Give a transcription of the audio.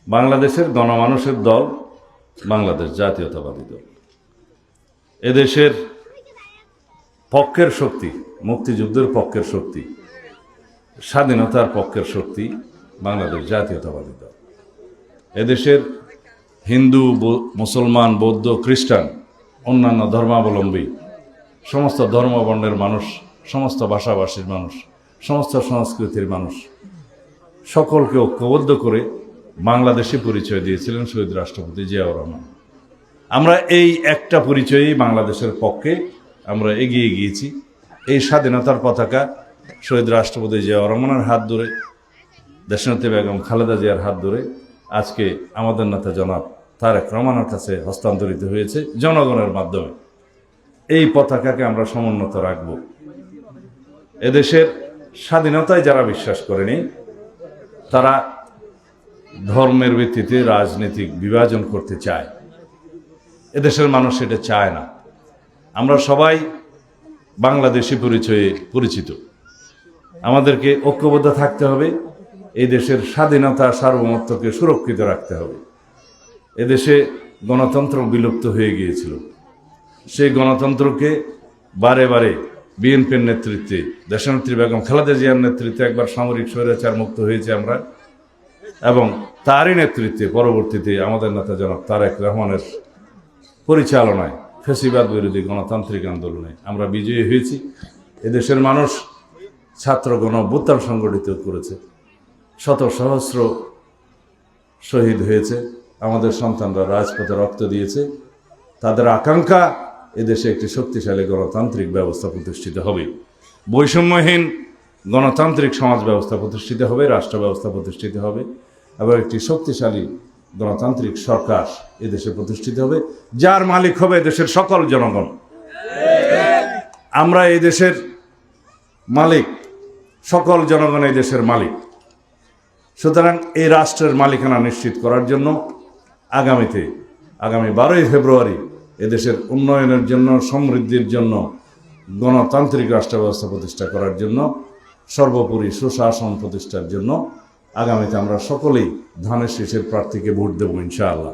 বাংলাদেশের গণমানুষের দল বাংলাদেশ জাতীয়তাবাদী দল এদেশের পক্ষের শক্তি, মুক্তিযুদ্ধের পক্ষের শক্তি, স্বাধীনতার পক্ষের শক্তি বাংলাদেশ জাতীয়তাবাদী দল। এদেশের হিন্দু, মুসলমান, বৌদ্ধ, খ্রিস্টান, অন্যান্য ধর্মাবলম্বী সমস্ত ধর্মবর্ণের মানুষ, সমস্ত ভাষাভাষীর মানুষ, সমস্ত সংস্কৃতির মানুষ সকলকে ঐক্যবদ্ধ করে বাংলাদেশে পরিচয় দিয়েছিলেন শহীদ রাষ্ট্রপতি জিয়াউর রহমান। আমরা এই একটা পরিচয়েই বাংলাদেশের পক্ষে আমরা এগিয়ে গিয়েছি। এই স্বাধীনতার পতাকা শহীদ রাষ্ট্রপতি জিয়াউর রহমানের হাত ধরে, দেশনেত্রী বেগম খালেদা জিয়ার হাত ধরে আজকে আমাদের নেতা জনাব তারেক রহমানের কাছে হস্তান্তরিত হয়েছে জনগণের মাধ্যমে। এই পতাকাকে আমরা সমুন্নত রাখব। এদেশের স্বাধীনতায় যারা বিশ্বাস করেনি তারা ধর্মের ভিত্তিতে রাজনৈতিক বিভাজন করতে চায়। এদেশের মানুষ এটা চায় না। আমরা সবাই বাংলাদেশি পরিচয়ে পরিচিত। আমাদেরকে ঐক্যবদ্ধ থাকতে হবে। এই দেশের স্বাধীনতা, সার্বভৌমত্বকে সুরক্ষিত রাখতে হবে। এদেশে গণতন্ত্র বিলুপ্ত হয়ে গিয়েছিল। সেই গণতন্ত্রকে বারে বারে বিএনপির নেতৃত্বে, দেশনেত্রী বেগম খালেদা জিয়ার নেতৃত্বে একবার সামরিক স্বৈরাচার মুক্ত হয়েছে আমরা, এবং তারই নেতৃত্বে পরবর্তীতে আমাদের নেতা জনাব তারেক রহমানের পরিচালনায় ফ্যাসিবাদ বিরোধী গণতান্ত্রিক আন্দোলনে আমরা বিজয়ী হয়েছি। এদেশের মানুষ ছাত্র গণ অভ্যুত্থান সংগঠিত করেছে, শত সহস্র শহীদ হয়েছে, আমাদের সন্তানরা রাজপথে রক্ত দিয়েছে। তাদের আকাঙ্ক্ষা এদেশে একটি শক্তিশালী গণতান্ত্রিক ব্যবস্থা প্রতিষ্ঠিত হবে, বৈষম্যহীন গণতান্ত্রিক সমাজ ব্যবস্থা প্রতিষ্ঠিত হবে, রাষ্ট্র ব্যবস্থা প্রতিষ্ঠিত হবে, এবং একটি শক্তিশালী গণতান্ত্রিক সরকার এদেশে প্রতিষ্ঠিত হবে, যার মালিক হবে এদেশের সকল জনগণ। আমরা এই দেশের মালিক, সকল জনগণ এই দেশের মালিক। সুতরাং এই রাষ্ট্রের মালিকানা নিশ্চিত করার জন্য আগামী 12ই ফেব্রুয়ারি এদেশের উন্নয়নের জন্য, সমৃদ্ধির জন্য, গণতান্ত্রিক রাষ্ট্র ব্যবস্থা প্রতিষ্ঠা করার জন্য, সর্বোপরি সুশাসন প্রতিষ্ঠার জন্য আগামীতে আমরা সকলেই ধানের শীষের প্রার্থীকে ভোট দেব ইনশাআল্লাহ।